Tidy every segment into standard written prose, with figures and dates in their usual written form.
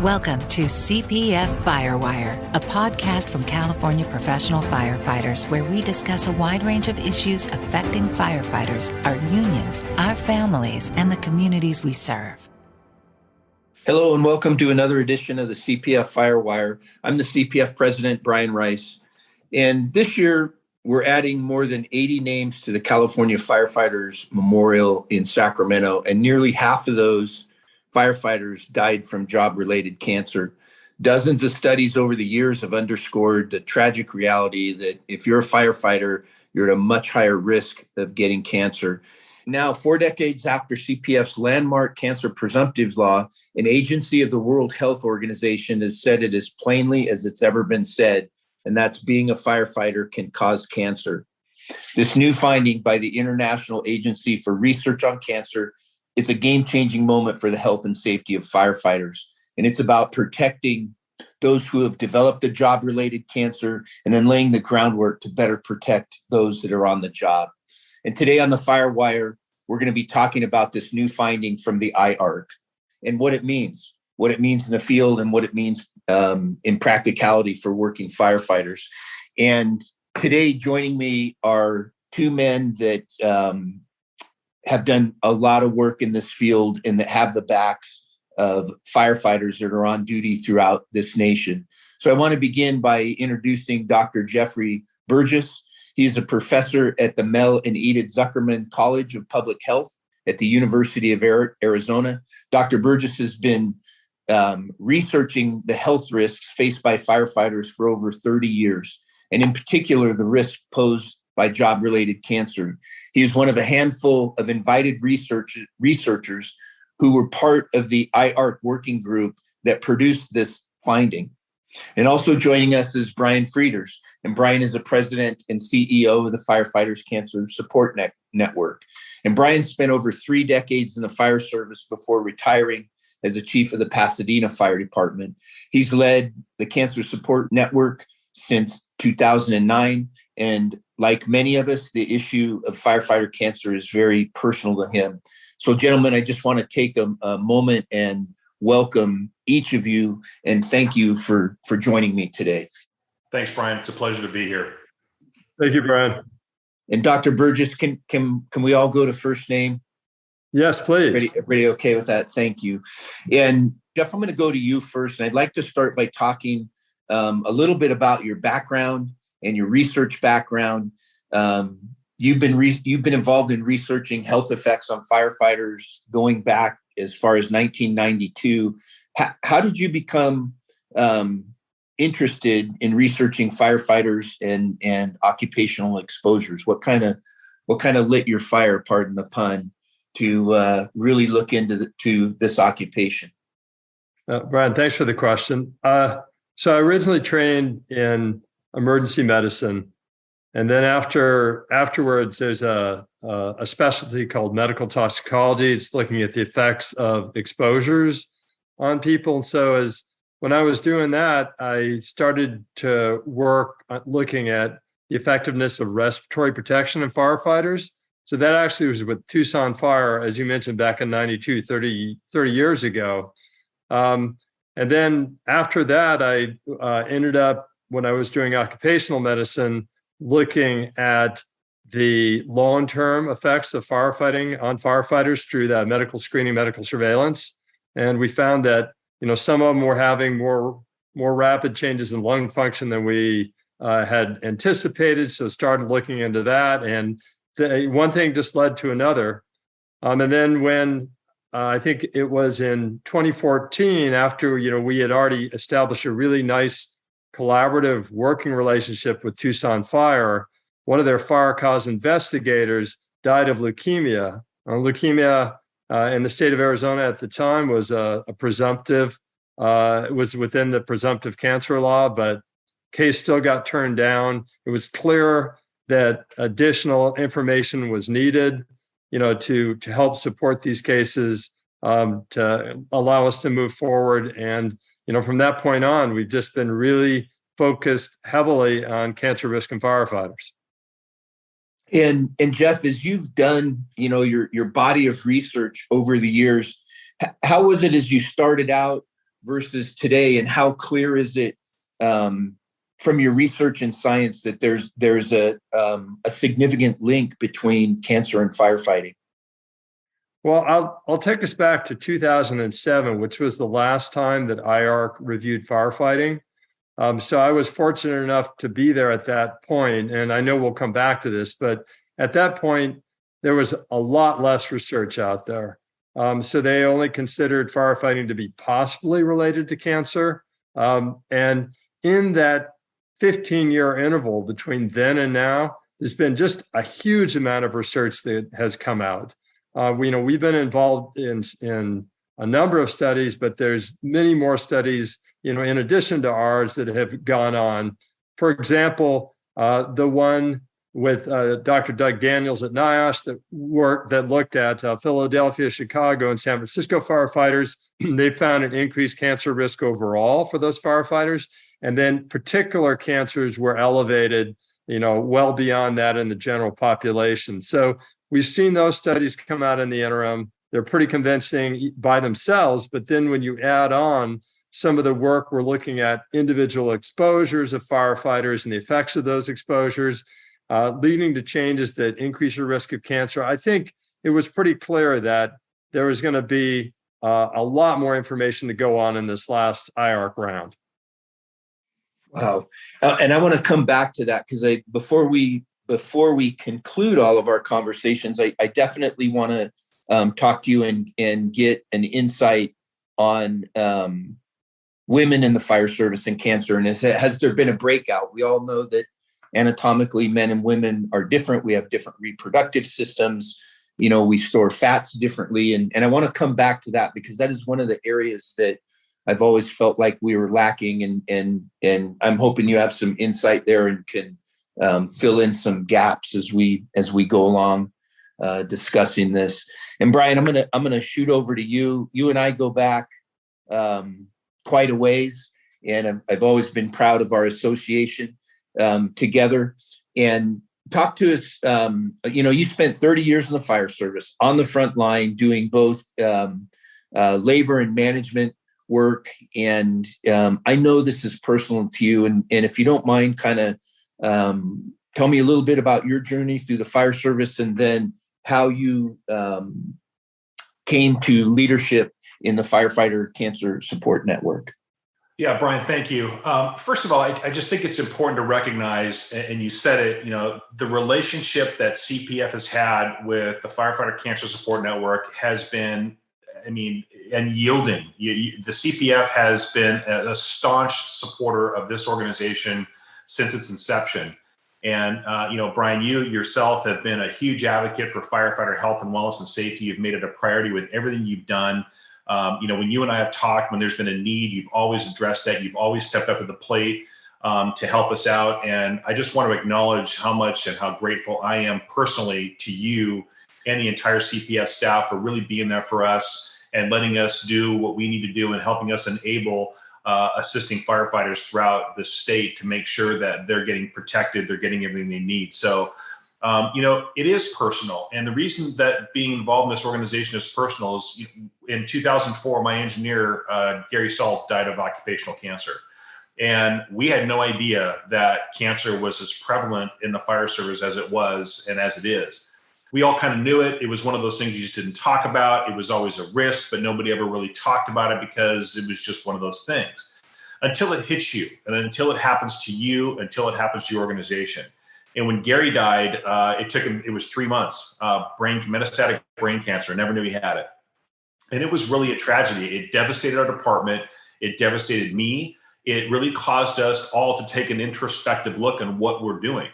Welcome to CPF Fire Wire, a podcast from California professional firefighters where we discuss a wide range of issues affecting firefighters, our unions, our families, and the communities we serve. Hello and welcome to another edition of the CPF Fire Wire. I'm the CPF President Brian Rice, and this year we're adding more than 80 names to the California Firefighters Memorial in Sacramento, and nearly half of those firefighters died from job-related cancer. Dozens of studies over the years have underscored the tragic reality that if you're a firefighter, you're at a much higher risk of getting cancer. Now, 4 decades after CPF's landmark cancer presumptive law, an agency of the World Health Organization has said it as plainly as it's ever been said, and that's being a firefighter can cause cancer. This new finding by the International Agency for Research on Cancer is a game-changing moment for the health and safety of firefighters, and it's about protecting those who have developed a job-related cancer and then laying the groundwork to better protect those that are on the job. And today on the Firewire, we're going to be talking about this new finding from the IARC and what it means in the field and what it means in practicality for working firefighters. And today joining me are two men that have done a lot of work in this field and that have the backs of firefighters that are on duty throughout this nation. So I want to begin by introducing Dr. Jeffrey Burgess. He's a professor at the Mel and Edith Zuckerman College of Public Health at the University of Arizona. Dr. Burgess has been researching the health risks faced by firefighters for over 30 years, and in particular, the risk posed by job-related cancer. He is one of a handful of invited researchers who were part of the IARC working group that produced this finding. And also joining us is Bryan Frieders, and Bryan is the president and CEO of the Firefighters Cancer Support Network. And Bryan spent over 3 decades in the fire service before retiring as the chief of the Pasadena Fire Department. He's led the Cancer Support Network since 2009, and like many of us, the issue of firefighter cancer is very personal to him. So, gentlemen, I just want to take a moment and welcome each of you and thank you for joining me today. Thanks, Brian. It's a pleasure to be here. Thank you, Brian. And Dr. Burgess, can we all go to first name? Yes, please. Everybody okay with that? Thank you. And Jeff, I'm going to go to you first. And I'd like to start by talking a little bit about your background and your research background. You've been involved in researching health effects on firefighters going back as far as 1992. How did you become interested in researching firefighters and occupational exposures? What kind of lit your fire, pardon the pun, to really look into this occupation? Brian, thanks for the question. So I originally trained in emergency medicine, and then afterwards, there's a specialty called medical toxicology. It's looking at the effects of exposures on people. And so when I was doing that, I started to work looking at the effectiveness of respiratory protection in firefighters. So that actually was with Tucson Fire, as you mentioned, back in 92, 30 years ago. And then after that, I ended up, when I was doing occupational medicine, looking at the long-term effects of firefighting on firefighters through that medical screening, medical surveillance. And we found that, some of them were having more rapid changes in lung function than we had anticipated. So started looking into that. And one thing just led to another. And then when I think it was in 2014, after, we had already established a really nice collaborative working relationship with Tucson Fire, one of their fire cause investigators died of leukemia. Leukemia in the state of Arizona at the time was a presumptive. It was within the presumptive cancer law, but case still got turned down. It was clear that additional information was needed, to help support these cases, to allow us to move forward. And from that point on, we've just been really focused heavily on cancer risk in firefighters. And Jeff, as you've done, your body of research over the years, how was it as you started out versus today, and how clear is it from your research and science that there's a significant link between cancer and firefighting? Well, I'll take us back to 2007, which was the last time that IARC reviewed firefighting. So I was fortunate enough to be there at that point, and I know we'll come back to this, but at that point, there was a lot less research out there. So they only considered firefighting to be possibly related to cancer. And in that 15-year interval between then and now, there's been just a huge amount of research that has come out. We've been involved in a number of studies, but there's many more studies, in addition to ours, that have gone on. For example, the one with Dr. Doug Daniels at NIOSH that looked at Philadelphia, Chicago, and San Francisco firefighters. They found an increased cancer risk overall for those firefighters, and then particular cancers were elevated, well beyond that in the general population. So we've seen those studies come out in the interim. They're pretty convincing by themselves, but then when you add on some of the work we're looking at individual exposures of firefighters and the effects of those exposures, leading to changes that increase your risk of cancer, I think it was pretty clear that there was going to be a lot more information to go on in this last IARC round. Wow. And I want to come back to that because before we conclude all of our conversations, I definitely want to talk to you and get an insight on women in the fire service and cancer. And has there been a breakout? We all know that anatomically, men and women are different. We have different reproductive systems. We store fats differently. And I want to come back to that because that is one of the areas that I've always felt like we were lacking. And I'm hoping you have some insight there and can fill in some gaps as we go along discussing this. And Brian, I'm gonna shoot over to you. You and I go back quite a ways, and I've always been proud of our association together. And talk to us. You spent 30 years in the fire service on the front line doing both labor and management work. And I know this is personal to you. And if you don't mind, kind of tell me a little bit about your journey through the fire service and then how you came to leadership in the Firefighter Cancer Support Network. Yeah, Brian, thank you. First of all, I just think it's important to recognize, and you said it, the relationship that CPF has had with the Firefighter Cancer Support Network has been, unyielding. The CPF has been a staunch supporter of this organization since its inception. And, Brian, you yourself have been a huge advocate for firefighter health and wellness and safety. You've made it a priority with everything you've done. When you and I have talked, when there's been a need, you've always addressed that. You've always stepped up to the plate to help us out. And I just want to acknowledge how much and how grateful I am personally to you and the entire CPF staff for really being there for us and letting us do what we need to do and helping us enable assisting firefighters throughout the state to make sure that they're getting protected, they're getting everything they need. So, it is personal. And the reason that being involved in this organization is personal is in 2004, my engineer, Gary Sauls, died of occupational cancer. And we had no idea that cancer was as prevalent in the fire service as it was and as it is. We all kind of knew it. It was one of those things you just didn't talk about. It was always a risk, but nobody ever really talked about it because it was just one of those things. Until it hits you, and until it happens to you, until it happens to your organization. And when Gary died, it was 3 months, metastatic brain cancer. Never knew he had it. And it was really a tragedy. It devastated our department. It devastated me. It really caused us all to take an introspective look on what we're doing.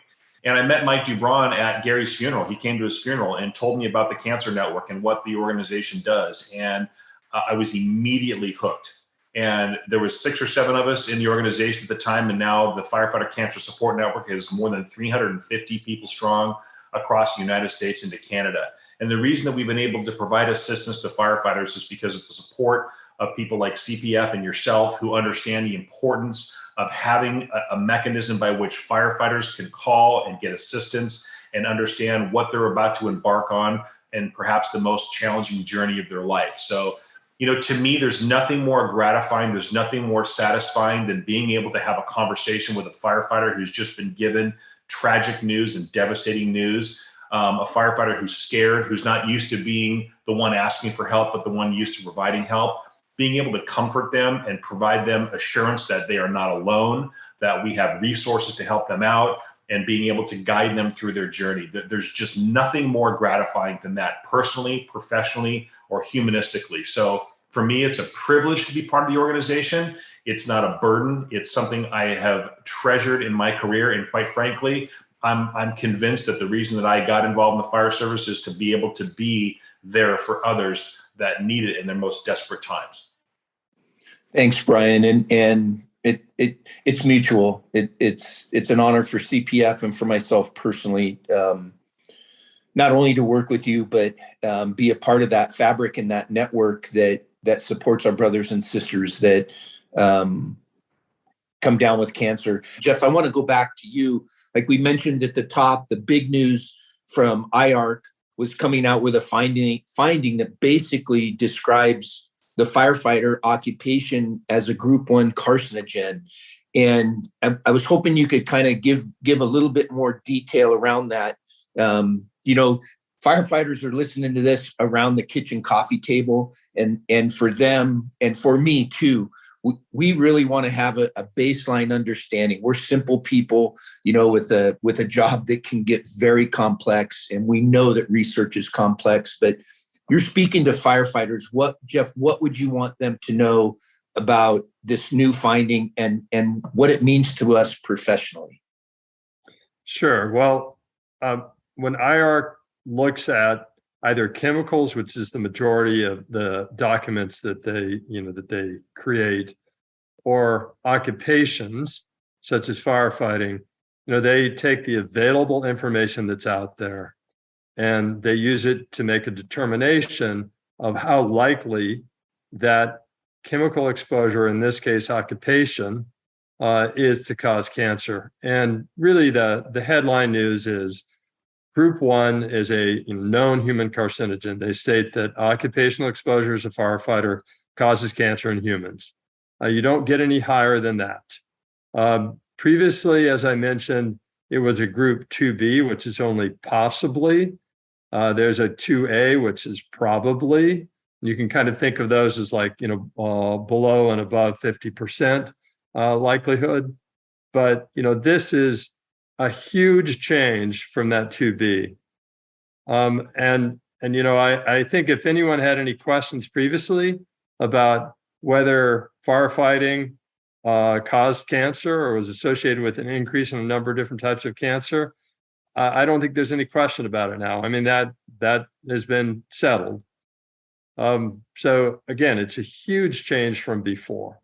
And I met Mike Dubron at Gary's funeral. He came to his funeral and told me about the Cancer Network and what the organization does. And I was immediately hooked. And there was 6 or 7 of us in the organization at the time. And now the Firefighter Cancer Support Network is more than 350 people strong across the United States into Canada. And the reason that we've been able to provide assistance to firefighters is because of the support of people like CPF and yourself who understand the importance of having a mechanism by which firefighters can call and get assistance and understand what they're about to embark on and perhaps the most challenging journey of their life. So To me, there's nothing more gratifying, there's nothing more satisfying than being able to have a conversation with a firefighter who's just been given tragic news and devastating news. A firefighter who's scared, who's not used to being the one asking for help, but the one used to providing help. Being able to comfort them and provide them assurance that they are not alone, that we have resources to help them out, and being able to guide them through their journey. There's just nothing more gratifying than that, personally, professionally, or humanistically. So for me, it's a privilege to be part of the organization. It's not a burden. It's something I have treasured in my career. And quite frankly, I'm convinced that the reason that I got involved in the fire service is to be able to be there for others that need it in their most desperate times. Thanks, Brian. And it's mutual. It's an honor for CPF and for myself personally, not only to work with you, but be a part of that fabric and that network that supports our brothers and sisters that come down with cancer. Jeff, I want to go back to you. Like we mentioned at the top, the big news from IARC was coming out with a finding that basically describes the firefighter occupation as a group 1 carcinogen. And I was hoping you could kind of give a little bit more detail around that. Firefighters are listening to this around the kitchen coffee table, and for them and for me too, we really want to have a baseline understanding. We're simple people, with a job that can get very complex, and we know that research is complex, but you're speaking to firefighters. Jeff, what would you want them to know about this new finding and what it means to us professionally? Sure. Well, when IARC looks at either chemicals, which is the majority of the documents that they create, or occupations such as firefighting, they take the available information that's out there and they use it to make a determination of how likely that chemical exposure, in this case occupation, is to cause cancer. And really the headline news is Group 1 is a known human carcinogen. They state that occupational exposure as a firefighter causes cancer in humans. You don't get any higher than that. Previously, as I mentioned, it was a Group 2B, which is only possibly. There's a 2A, which is probably. You can kind of think of those as like, below and above 50% likelihood. But, this is a huge change from that 2B. I think if anyone had any questions previously about whether firefighting caused cancer or was associated with an increase in a number of different types of cancer, I don't think there's any question about it now. I mean, that has been settled. So again, it's a huge change from before.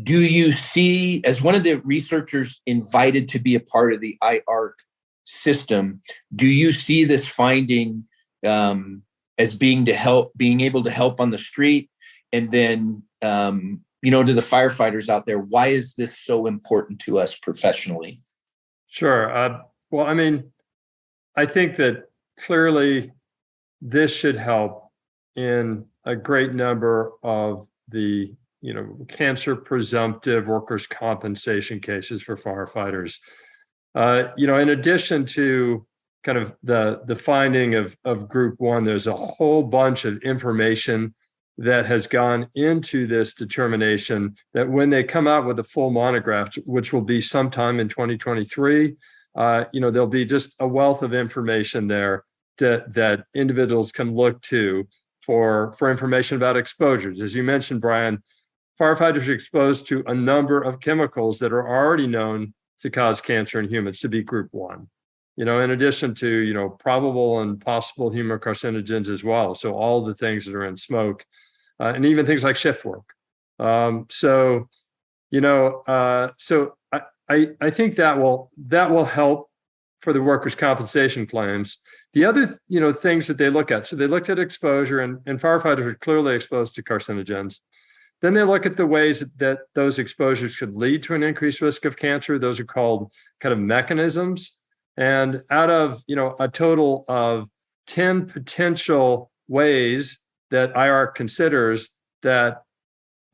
Do you see, as one of the researchers invited to be a part of the IARC system, do you see this finding as being able to help on the street? And then, to the firefighters out there, why is this so important to us professionally? Sure. Well, I mean, I think that clearly this should help in a great number of the cancer presumptive workers' compensation cases for firefighters. In addition to kind of the finding of Group 1, there's a whole bunch of information that has gone into this determination that when they come out with a full monograph, which will be sometime in 2023, there'll be just a wealth of information there that individuals can look to for information about exposures. As you mentioned, Brian, firefighters are exposed to a number of chemicals that are already known to cause cancer in humans, to be Group 1. In addition to, probable and possible human carcinogens as well. So all the things that are in smoke, and even things like shift work. So I think that will help for the workers' compensation claims. The other, things that they look at, so they looked at exposure, and firefighters are clearly exposed to carcinogens. Then they look at the ways that those exposures could lead to an increased risk of cancer. Those are called kind of mechanisms. And out of, a total of 10 potential ways that IARC considers that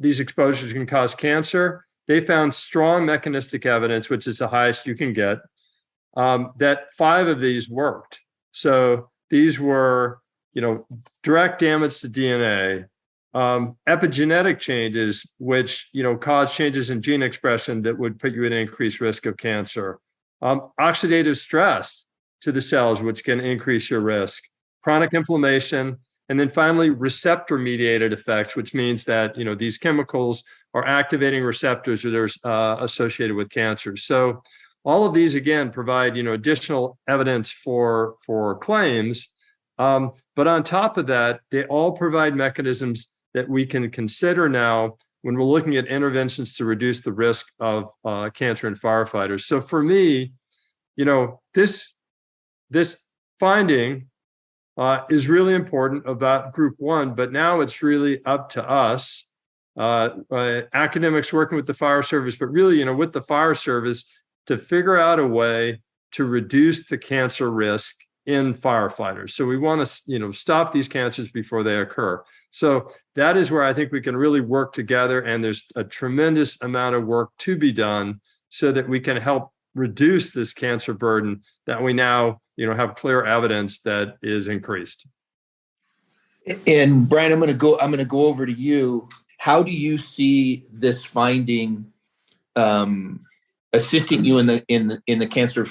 these exposures can cause cancer, they found strong mechanistic evidence, which is the highest you can get, that 5 of these worked. So these were, direct damage to DNA, epigenetic changes, which, cause changes in gene expression that would put you at an increased risk of cancer, oxidative stress to the cells, which can increase your risk, chronic inflammation, and then finally receptor-mediated effects, which means that, these chemicals are activating receptors that are associated with cancer. So all of these, again, provide, additional evidence for claims. But on top of that, they all provide mechanisms that we can consider now when we're looking at interventions to reduce the risk of cancer in firefighters. So for me, this finding is really important about group 1, but now it's really up to us, academics working with the fire service, but really, with the fire service to figure out a way to reduce the cancer risk in firefighters. So we want to, stop these cancers before they occur. So that is where I think we can really work together. And there's a tremendous amount of work to be done so that we can help reduce this cancer burden that we now, have clear evidence that is increased. And Brian, I'm going to go over to you. How do you see this finding assisting you in the cancer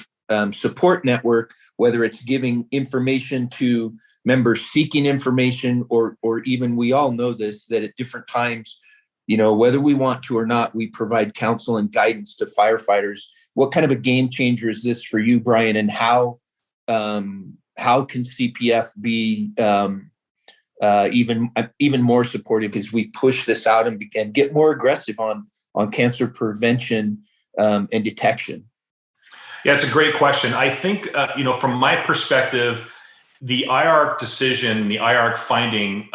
support network, whether it's giving information to members seeking information, or even, we all know this, that at different times, whether we want to or not, we provide counsel and guidance to firefighters. What kind of a game changer is this for you, Brian, and how can CPF be even more supportive as we push this out and get more aggressive on cancer prevention and detection? Yeah, it's a great question. I think, from my perspective, the IARC decision, the IARC finding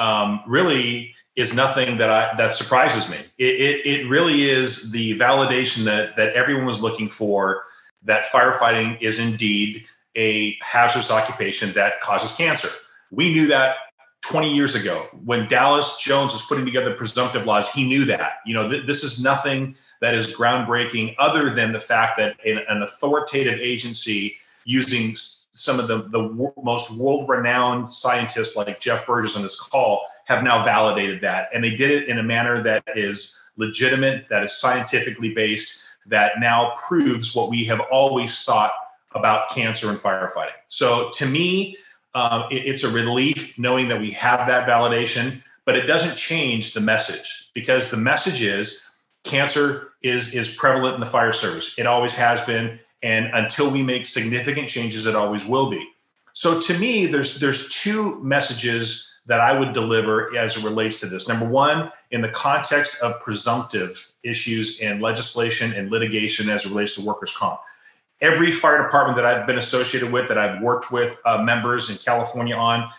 really is nothing that surprises me. It really is the validation that everyone was looking for, that firefighting is indeed a hazardous occupation that causes cancer. We knew that 20 years ago when Dallas Jones was putting together presumptive laws. He knew that. This is nothing that is groundbreaking, other than the fact that an authoritative agency, using some of the most world-renowned scientists like Jeff Burgess on this call, have now validated that. And they did it in a manner that is legitimate, that is scientifically based, that now proves what we have always thought about cancer and firefighting. So to me, it's a relief knowing that we have that validation, but it doesn't change the message, because the message is cancer is prevalent in the fire service. It always has been. And until we make significant changes, it always will be. So to me, there's 2 messages that I would deliver as it relates to this. Number one, in the context of presumptive issues and legislation and litigation as it relates to workers' comp. Every fire department that I've been associated with, that I've worked with members in California on,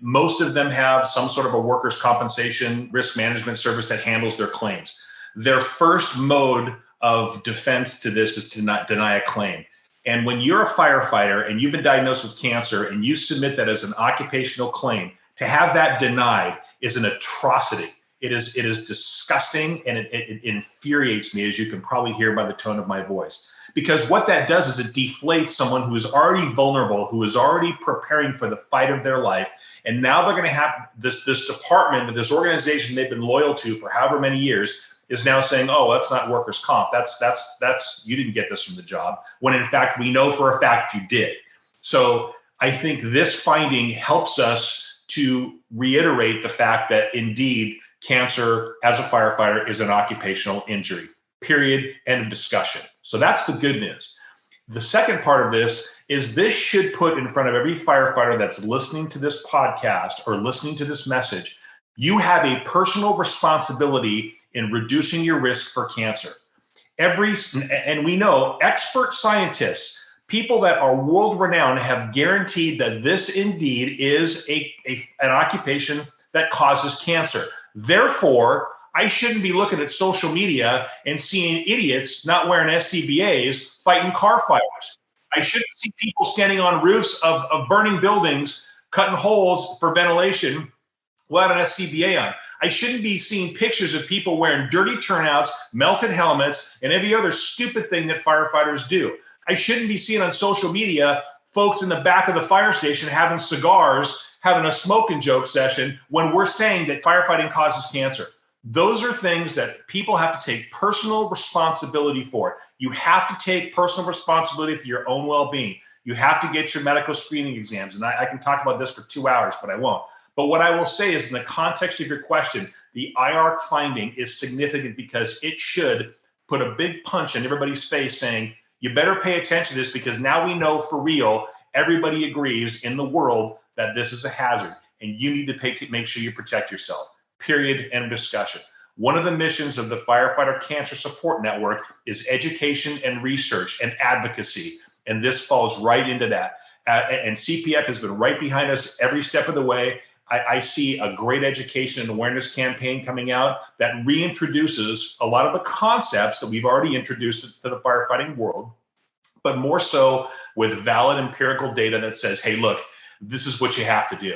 most of them have some sort of a workers' compensation risk management service that handles their claims. Their first mode of defense to this is to not deny a claim. And when you're a firefighter and you've been diagnosed with cancer and you submit that as an occupational claim, to have that denied is an atrocity. It is disgusting, and it infuriates me, as you can probably hear by the tone of my voice. Because what that does is it deflates someone who is already vulnerable, who is already preparing for the fight of their life. And now they're going to have this department, this organization they've been loyal to for however many years, is now saying, oh, that's not workers' comp. That's you didn't get this from the job, when in fact we know for a fact you did. So I think this finding helps us to reiterate the fact that indeed cancer as a firefighter is an occupational injury, period, end of discussion. So that's the good news. The second part of this should put in front of every firefighter that's listening to this podcast or listening to this message, you have a personal responsibility in reducing your risk for cancer. And we know expert scientists, people that are world renowned, have guaranteed that this indeed is an occupation that causes cancer. Therefore, I shouldn't be looking at social media and seeing idiots not wearing SCBAs fighting car fires. I shouldn't see people standing on roofs of burning buildings, cutting holes for ventilation we'll add an SCBA on. I shouldn't be seeing pictures of people wearing dirty turnouts, melted helmets, and every other stupid thing that firefighters do. I shouldn't be seeing on social media folks in the back of the fire station having cigars, having a smoking joke session when we're saying that firefighting causes cancer. Those are things that people have to take personal responsibility for. You have to take personal responsibility for your own well-being. You have to get your medical screening exams. And I can talk about this for 2 hours, but I won't. But what I will say is, in the context of your question, the IARC finding is significant because it should put a big punch in everybody's face saying, you better pay attention to this, because now we know for real, everybody agrees in the world that this is a hazard, and you need to make sure you protect yourself. Period. End of discussion. One of the missions of the Firefighter Cancer Support Network is education and research and advocacy, and this falls right into that. And CPF has been right behind us every step of the way. I see a great education and awareness campaign coming out that reintroduces a lot of the concepts that we've already introduced to the firefighting world, but more so with valid empirical data that says, hey, look, this is what you have to do.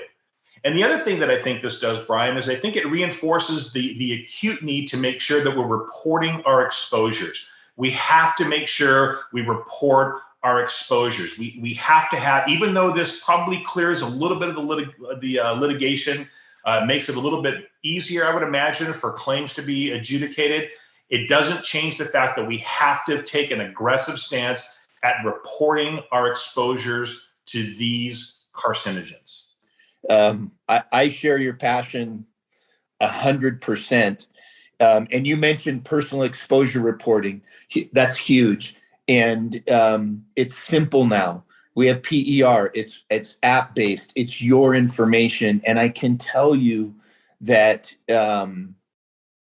And the other thing that I think this does, Brian, is I think it reinforces the acute need to make sure that we're reporting our exposures. We have to make sure we report our exposures. We have to have, even though this probably clears a little bit of the litigation, makes it a little bit easier, I would imagine, for claims to be adjudicated, it doesn't change the fact that we have to take an aggressive stance at reporting our exposures to these carcinogens. I share your passion 100%. And you mentioned personal exposure reporting. That's huge. And it's simple now. We have PER. It's app-based. It's your information. And I can tell you that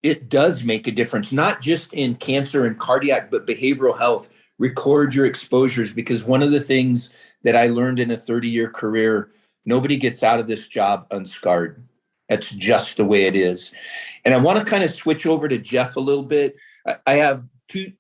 it does make a difference, not just in cancer and cardiac, but behavioral health. Record your exposures, because one of the things that I learned in a 30-year career, nobody gets out of this job unscarred. That's just the way it is. And I want to kind of switch over to Jeff a little bit. I have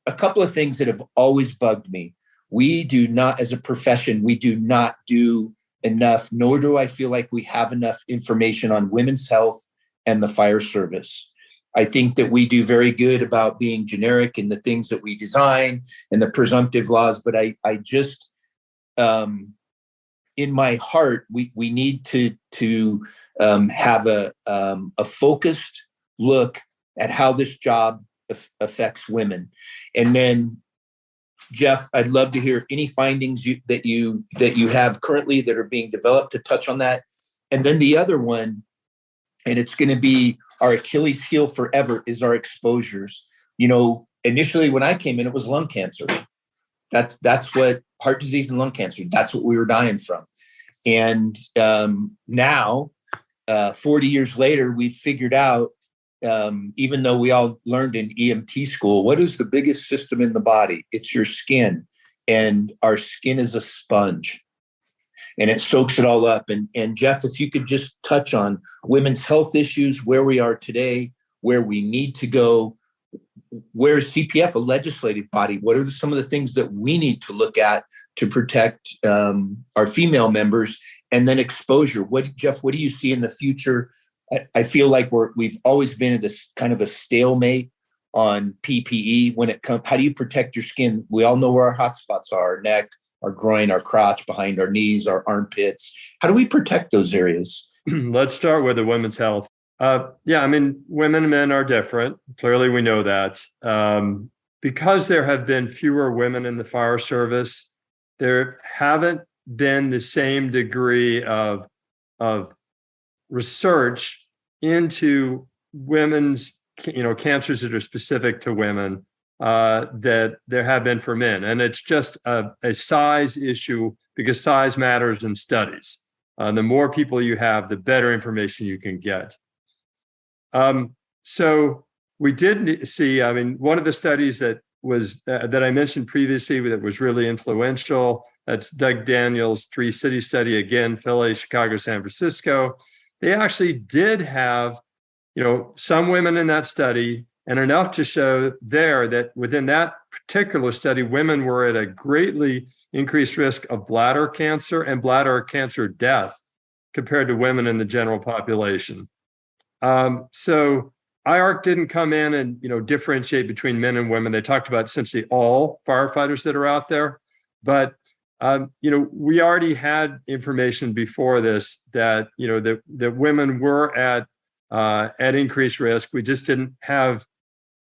a couple of things that have always bugged me. We do not, as a profession, we do not do enough, nor do I feel like we have enough information on women's health and the fire service. I think that we do very good about being generic in the things that we design and the presumptive laws, but I just, in my heart, we need to have a focused look at how this job affects women. And then, Jeff, I'd love to hear any findings that you have currently that are being developed to touch on that. And then the other one, and it's going to be our Achilles heel forever, is our exposures. You know, initially when I came in, it was lung cancer. That's what heart disease and lung cancer, that's what we were dying from. And now, 40 years later, we've figured out, even though we all learned in EMT school, what is the biggest system in the body? It's your skin. And our skin is a sponge. And it soaks it all up. And Jeff, if you could just touch on women's health issues, where we are today, where we need to go, where is CPF a legislative body? What are some of the things that we need to look at to protect our female members? And then exposure. Jeff, what do you see in the future? I feel like we've always been at this kind of a stalemate on PPE when it comes. How do you protect your skin? We all know where our hot spots are: our neck, our groin, our crotch, behind our knees, our armpits. How do we protect those areas? Let's start with the women's health. Yeah, I mean, women and men are different. Clearly, we know that. Because there have been fewer women in the fire service, there haven't been the same degree of research into women's, cancers that are specific to women that there have been for men. And it's just a size issue, because size matters in studies. The more people you have, the better information you can get. So we did see, one of the studies that I mentioned previously that was really influential, that's Doug Daniels' 3-city study, again, Philly, Chicago, San Francisco. They actually did have, some women in that study, and enough to show there that within that particular study, women were at a greatly increased risk of bladder cancer and bladder cancer death compared to women in the general population. So IARC didn't come in and differentiate between men and women. They talked about essentially all firefighters that are out there, but we already had information before this that that women were at increased risk. We just didn't have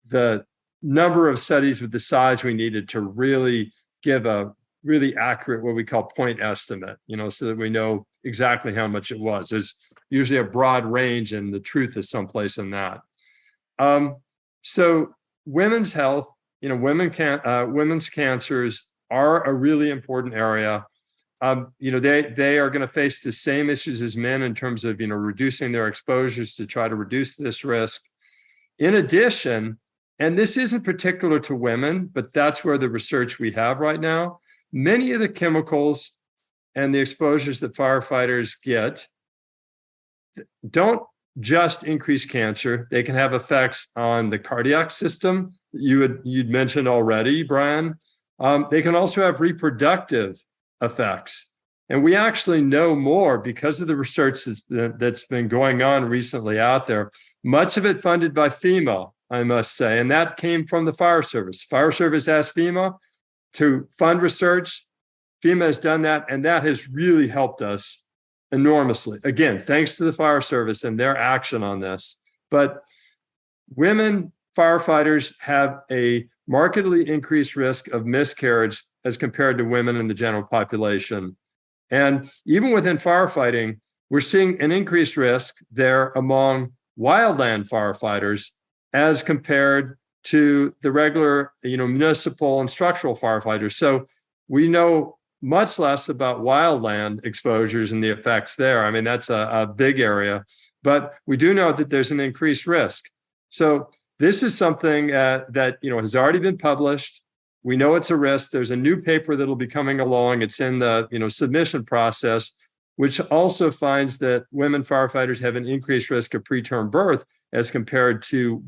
the number of studies with the size we needed to really give a really accurate, what we call point estimate, so that we know exactly how much it was. There's usually a broad range, and the truth is someplace in that. So women's health, women's cancers are a really important area. They are going to face the same issues as men in terms of, reducing their exposures to try to reduce this risk. In addition, and this isn't particular to women, but that's where the research we have right now, many of the chemicals and the exposures that firefighters get don't just increase cancer. They can have effects on the cardiac system you'd mentioned already, Brian. They can also have reproductive effects. And we actually know more because of the research that's been going on recently out there, much of it funded by FEMA, I must say, and that came from the Fire Service. Fire Service asked FEMA to fund research. FEMA has done that, and that has really helped us enormously. Again, thanks to the Fire Service and their action on this. But women firefighters have a markedly increased risk of miscarriage as compared to women in the general population. And even within firefighting, we're seeing an increased risk there among wildland firefighters as compared to the regular, municipal and structural firefighters. So we know much less about wildland exposures and the effects there. I mean, that's a big area, but we do know that there's an increased risk. So this is something that has already been published. We know it's a risk. There's a new paper that'll be coming along. It's in the submission process, which also finds that women firefighters have an increased risk of preterm birth as compared to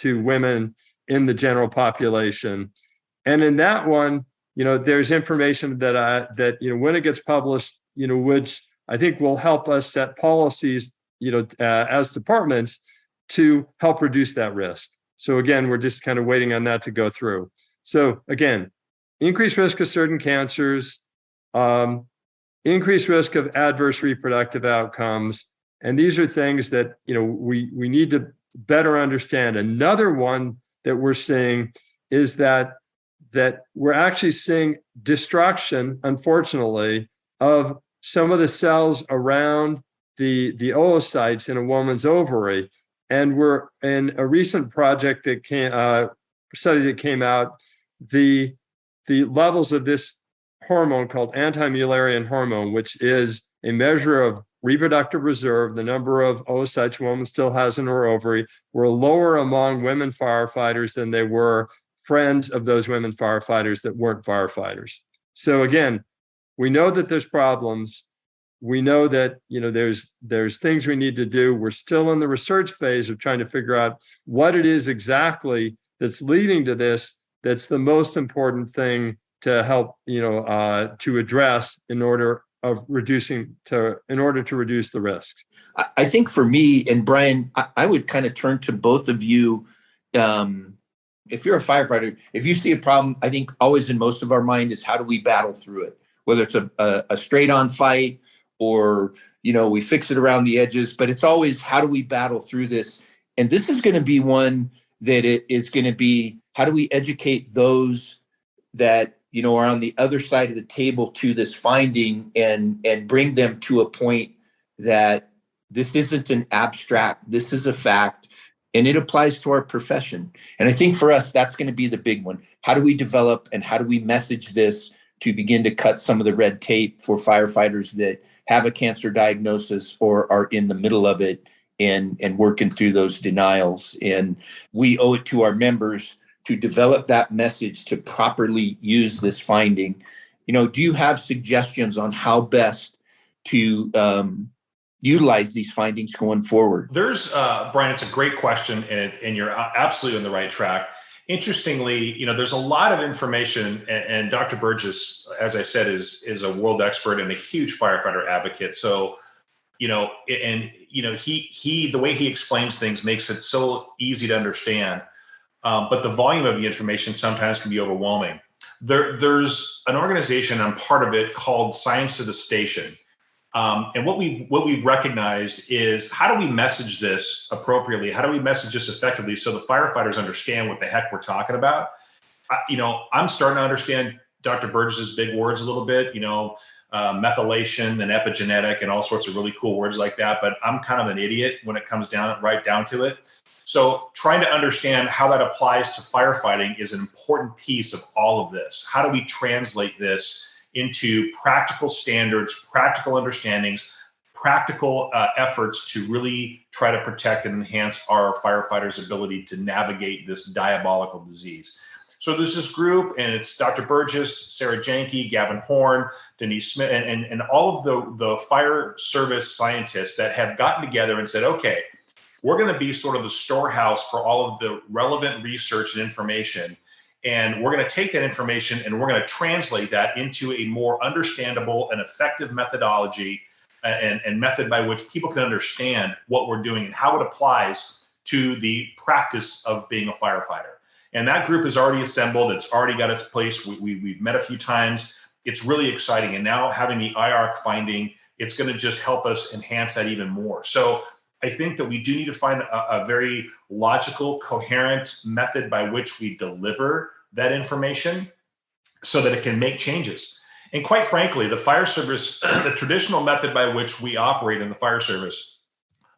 women in the general population. And in that one, there's information that when it gets published, which I think will help us set policies, as departments to help reduce that risk. So again, we're just kind of waiting on that to go through. So again, increased risk of certain cancers, increased risk of adverse reproductive outcomes. And these are things that, we need to better understand. Another one that we're seeing is that we're actually seeing destruction, unfortunately, of some of the cells around the oocytes in a woman's ovary. And we're in a recent project that study that came out, the levels of this hormone called anti-Mullerian hormone, which is a measure of reproductive reserve, the number of oocytes a woman still has in her ovary, were lower among women firefighters than they were friends of those women firefighters that weren't firefighters. So again, we know that there's problems. We know that there's things we need to do. We're still in the research phase of trying to figure out what it is exactly that's leading to this. That's the most important thing to help to address in order to reduce the risks. I think for me and Brian, I would kind of turn to both of you. If you're a firefighter, if you see a problem, I think always in most of our mind is how do we battle through it? Whether it's a straight on fight or, we fix it around the edges, but it's always how do we battle through this? And this is going to be one that it is going to be, how do we educate those that, are on the other side of the table to this finding and bring them to a point that this isn't an abstract, this is a fact, and it applies to our profession. And I think for us, that's going to be the big one. How do we develop and how do we message this to begin to cut some of the red tape for firefighters that have a cancer diagnosis or are in the middle of it and working through those denials? And we owe it to our members to develop that message to properly use this finding. Do you have suggestions on how best to utilize these findings going forward? There's, Brian, it's a great question, and you're absolutely on the right track. Interestingly, there's a lot of information, and Dr. Burgess, as I said, is a world expert and a huge firefighter advocate. So, he the way he explains things makes it so easy to understand. But the volume of the information sometimes can be overwhelming. There's an organization, I'm part of it, called Science to the Station. And what we've recognized is, how do we message this appropriately? How do we message this effectively so the firefighters understand what the heck we're talking about? I'm starting to understand Dr. Burgess's big words a little bit, methylation and epigenetic and all sorts of really cool words like that. But I'm kind of an idiot when it comes right down to it. So trying to understand how that applies to firefighting is an important piece of all of this. How do we translate this into practical standards, practical understandings, practical efforts to really try to protect and enhance our firefighters' ability to navigate this diabolical disease? So there's this group, and it's Dr. Burgess, Sarah Janke, Gavin Horn, Denise Smith, and all of the fire service scientists that have gotten together and said, okay, we're going to be sort of the storehouse for all of the relevant research and information. And we're going to take that information and we're going to translate that into a more understandable and effective methodology and method by which people can understand what we're doing and how it applies to the practice of being a firefighter. And that group is already assembled. It's already got its place. We've met a few times. It's really exciting. And now having the IARC finding, it's going to just help us enhance that even more. So I think that we do need to find a very logical, coherent method by which we deliver that information so that it can make changes. And quite frankly, the fire service, the traditional method by which we operate in the fire service,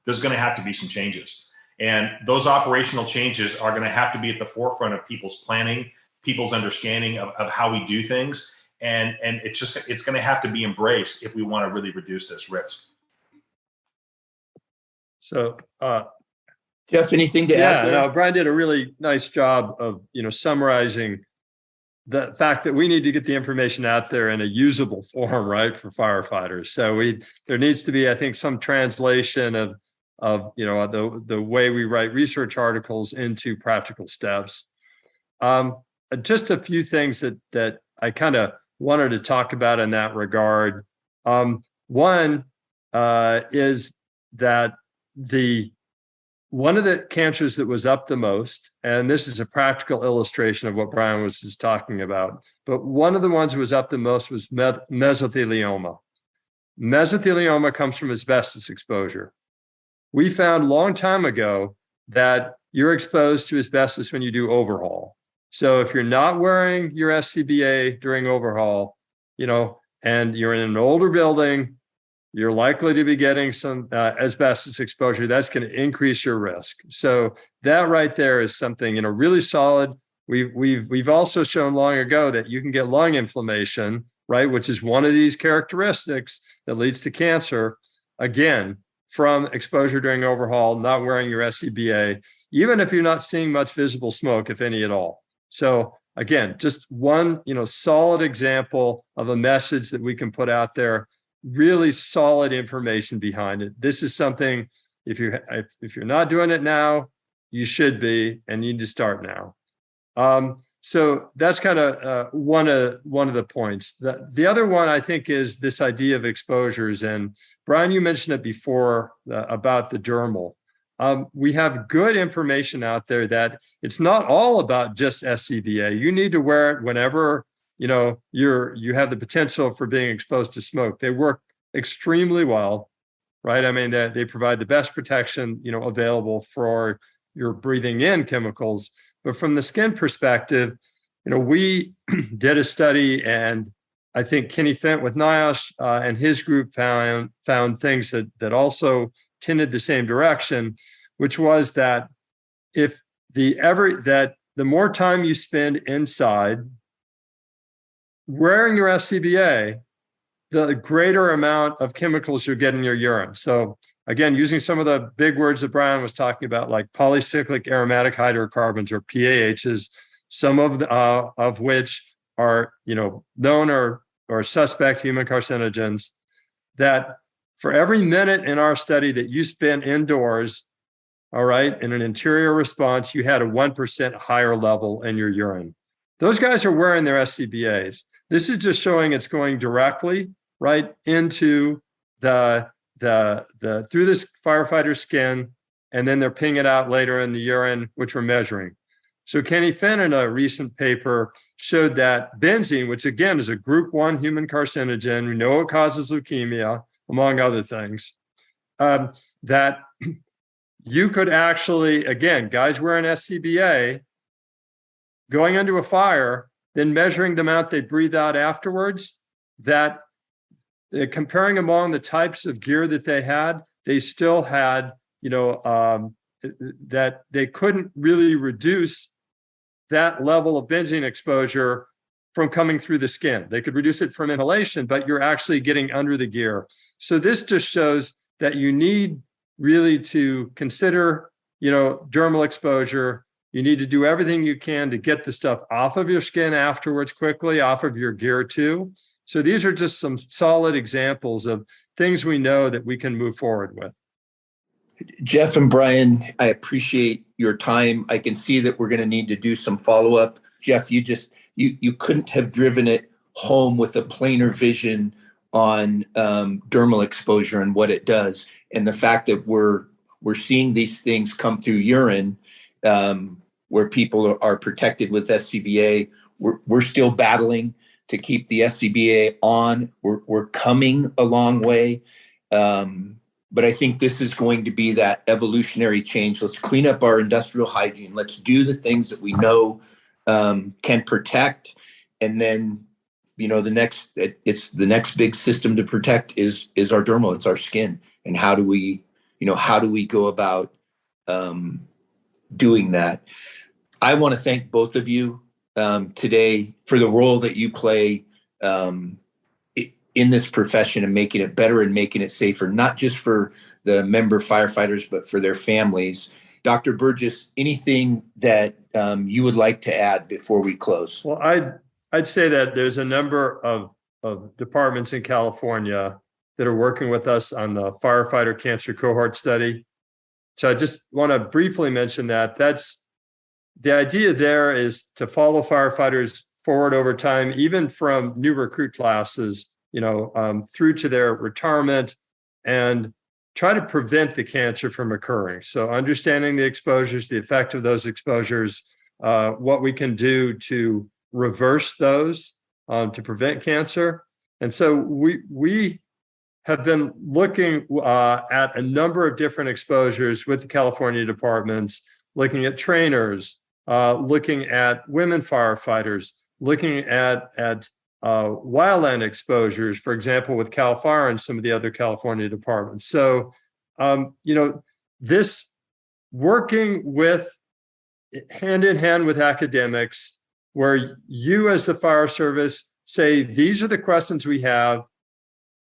there's going to have to be some changes. And those operational changes are going to have to be at the forefront of people's planning, people's understanding of how we do things. And it's going to have to be embraced if we want to really reduce this risk. So, Jeff, anything to add? No, Brian did a really nice job of, summarizing the fact that we need to get the information out there in a usable form, right, for firefighters. So there needs to be, I think, some translation of the way we write research articles into practical steps. Just a few things that I kind of wanted to talk about in that regard. One is that one of the cancers that was up the most, and this is a practical illustration of what Brian was just talking about, but one of the ones that was up the most was mesothelioma. Mesothelioma comes from asbestos exposure. We found a long time ago that you're exposed to asbestos when you do overhaul. So if you're not wearing your SCBA during overhaul, and you're in an older building, you're likely to be getting some asbestos exposure. That's going to increase your risk. So that right there is something, really solid. We've also shown long ago that you can get lung inflammation, right, which is one of these characteristics that leads to cancer, again, from exposure during overhaul, not wearing your SCBA, even if you're not seeing much visible smoke, if any at all. So again, just one, solid example of a message that we can put out there. Really solid information behind it. This is something, if you're not doing it now, you should be, and you need to start now. So that's kind of one of the points. The other one, I think, is this idea of exposures. And Brian, you mentioned it before about the dermal. We have good information out there that it's not all about just SCBA. You need to wear it whenever you have the potential for being exposed to smoke. They work extremely well, right? I mean, they provide the best protection, available for your breathing in chemicals. But from the skin perspective, we did a study, and I think Kenny Fent with NIOSH and his group found things that also tended the same direction, which was that the more time you spend inside wearing your SCBA, the greater amount of chemicals you get in your urine. So again, using some of the big words that Brian was talking about, like polycyclic aromatic hydrocarbons, or PAHs, some of which are known or suspect human carcinogens, that for every minute in our study that you spent indoors, all right, in an interior response, you had a 1% higher level in your urine. Those guys are wearing their SCBAs. This is just showing it's going directly right into the through this firefighter skin, and then they're pinging it out later in the urine, which we're measuring. So Kenny Finn in a recent paper showed that benzene, which again is a group 1 human carcinogen, we know it causes leukemia, among other things, that you could actually, again, guys wearing SCBA, going into a fire, then measuring the amount they breathe out afterwards, that comparing among the types of gear that they had, they still had, that they couldn't really reduce that level of benzene exposure from coming through the skin. They could reduce it from inhalation, but you're actually getting under the gear. So this just shows that you need really to consider, dermal exposure. You need to do everything you can to get the stuff off of your skin afterwards quickly, off of your gear too. So these are just some solid examples of things we know that we can move forward with. Jeff and Brian, I appreciate your time. I can see that we're going to need to do some follow-up. Jeff, you couldn't have driven it home with a plainer vision on dermal exposure and what it does. And the fact that we're seeing these things come through urine where people are protected with SCBA. We're still battling to keep the SCBA on. We're coming a long way. But I think this is going to be that evolutionary change. Let's clean up our industrial hygiene. Let's do the things that we know can protect. And then, it's the next big system to protect is our dermal. It's our skin. And how do we go about doing that? I want to thank both of you today for the role that you play in this profession and making it better and making it safer, not just for the member firefighters, but for their families. Dr. Burgess, anything that you would like to add before we close? Well, I'd say that there's a number of departments in California that are working with us on the Firefighter Cancer cohort study. So I just want to briefly mention that. That's the idea there, is to follow firefighters forward over time, even from new recruit classes, through to their retirement, and try to prevent the cancer from occurring. So understanding the exposures, the effect of those exposures, what we can do to reverse those, to prevent cancer. And so we have been looking at a number of different exposures with the California departments, looking at trainers, looking at women firefighters, looking at wildland exposures, for example, with CAL FIRE and some of the other California departments. So, this working with hand in hand with academics, where you as the fire service say, these are the questions we have,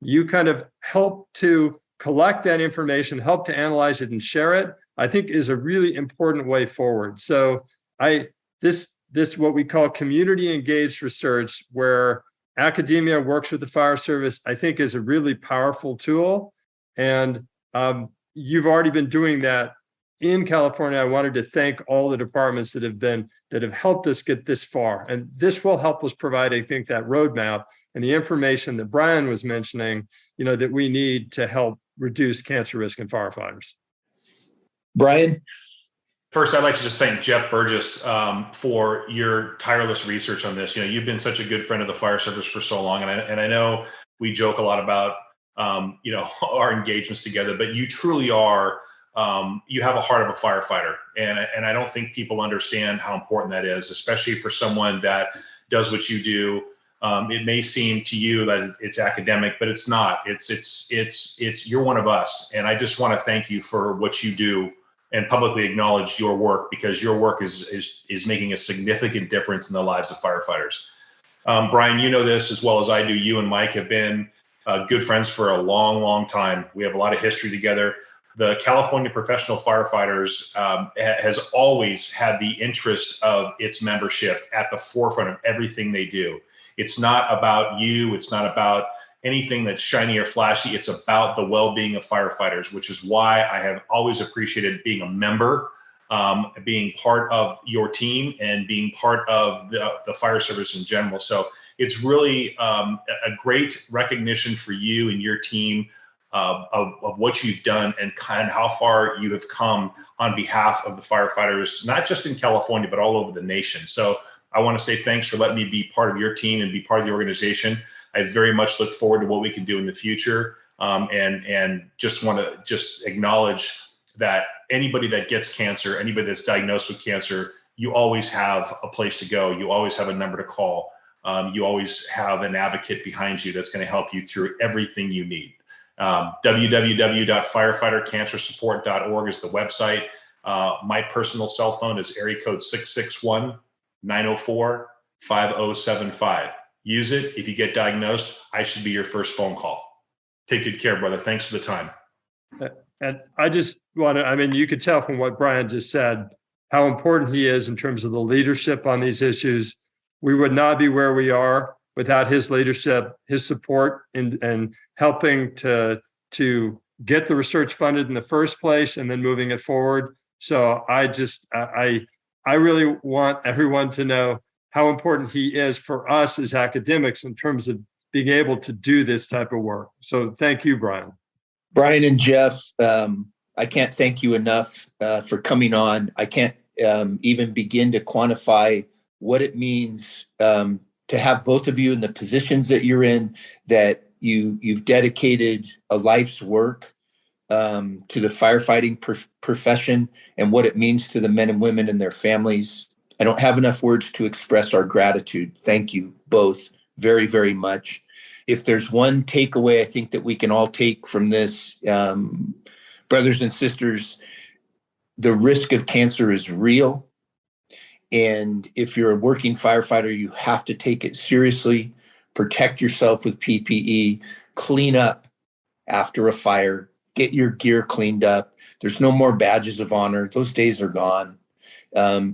you kind of help to collect that information, help to analyze it and share it, I think is a really important way forward. So this what we call community engaged research, where academia works with the fire service, I think is a really powerful tool. And you've already been doing that in California. I wanted to thank all the departments that have helped us get this far. And this will help us provide, I think, that roadmap and the information that Brian was mentioning, that we need to help reduce cancer risk in firefighters. Brian? First, I'd like to just thank Jeff Burgess for your tireless research on this. You've been such a good friend of the fire service for so long, and I know we joke a lot about our engagements together, but you truly are. You have a heart of a firefighter, and I don't think people understand how important that is, especially for someone that does what you do. It may seem to you that it's academic, but it's not. It's you're one of us, and I just want to thank you for what you do and publicly acknowledge your work, because your work is making a significant difference in the lives of firefighters. Brian, you know this as well as I do. You and Mike have been good friends for a long, long time. We have a lot of history together. The California Professional Firefighters has always had the interest of its membership at the forefront of everything they do. It's not about you. It's not about anything that's shiny or flashy. It's about the well-being of firefighters, which is why I have always appreciated being a member, being part of your team, and being part of the fire service in general. So it's really a great recognition for you and your team of what you've done and kind of how far you have come on behalf of the firefighters, not just in California, but all over the nation. So I want to say thanks for letting me be part of your team and be part of the organization. I very much look forward to what we can do in the future. And just want to acknowledge that anybody that gets cancer, anybody that's diagnosed with cancer, you always have a place to go. You always have a number to call. You always have an advocate behind you that's going to help you through everything you need. www.firefightercancersupport.org is the website. My personal cell phone is area code 661-904-5075. Use it. If you get diagnosed, I should be your first phone call. Take good care, brother. Thanks for the time. And I just want to, you could tell from what Brian just said, how important he is in terms of the leadership on these issues. We would not be where we are without his leadership, his support and helping to get the research funded in the first place and then moving it forward. So I really want everyone to know how important he is for us as academics in terms of being able to do this type of work. So thank you, Brian. Brian and Jeff, I can't thank you enough for coming on. I can't even begin to quantify what it means to have both of you in the positions that you're in, that you've dedicated a life's work to the firefighting profession and what it means to the men and women and their families. I don't have enough words to express our gratitude. Thank you both very, very much. If there's one takeaway I think that we can all take from this, brothers and sisters, the risk of cancer is real. And if you're a working firefighter, you have to take it seriously. Protect yourself with PPE, clean up after a fire, get your gear cleaned up. There's no more badges of honor. Those days are gone.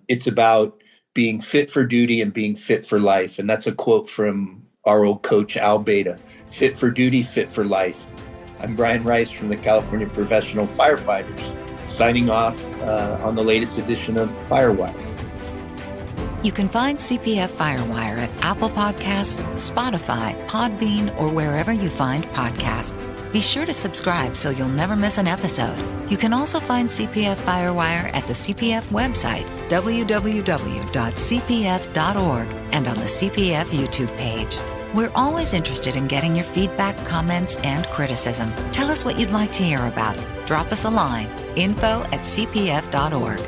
It's about being fit for duty and being fit for life. And that's a quote from our old coach, Al Beta. Fit for duty, fit for life. I'm Brian Rice from the California Professional Firefighters, signing off on the latest edition of Firewire. You can find CPF Fire Wire at Apple Podcasts, Spotify, Podbean, or wherever you find podcasts. Be sure to subscribe so you'll never miss an episode. You can also find CPF Fire Wire at the CPF website, www.cpf.org, and on the CPF YouTube page. We're always interested in getting your feedback, comments, and criticism. Tell us what you'd like to hear about. Drop us a line, info@cpf.org.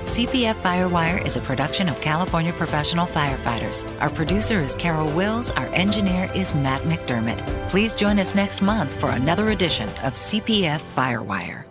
CPF Firewire is a production of California Professional Firefighters. Our producer is Carol Wills. Our engineer is Matt McDermott. Please join us next month for another edition of CPF Firewire.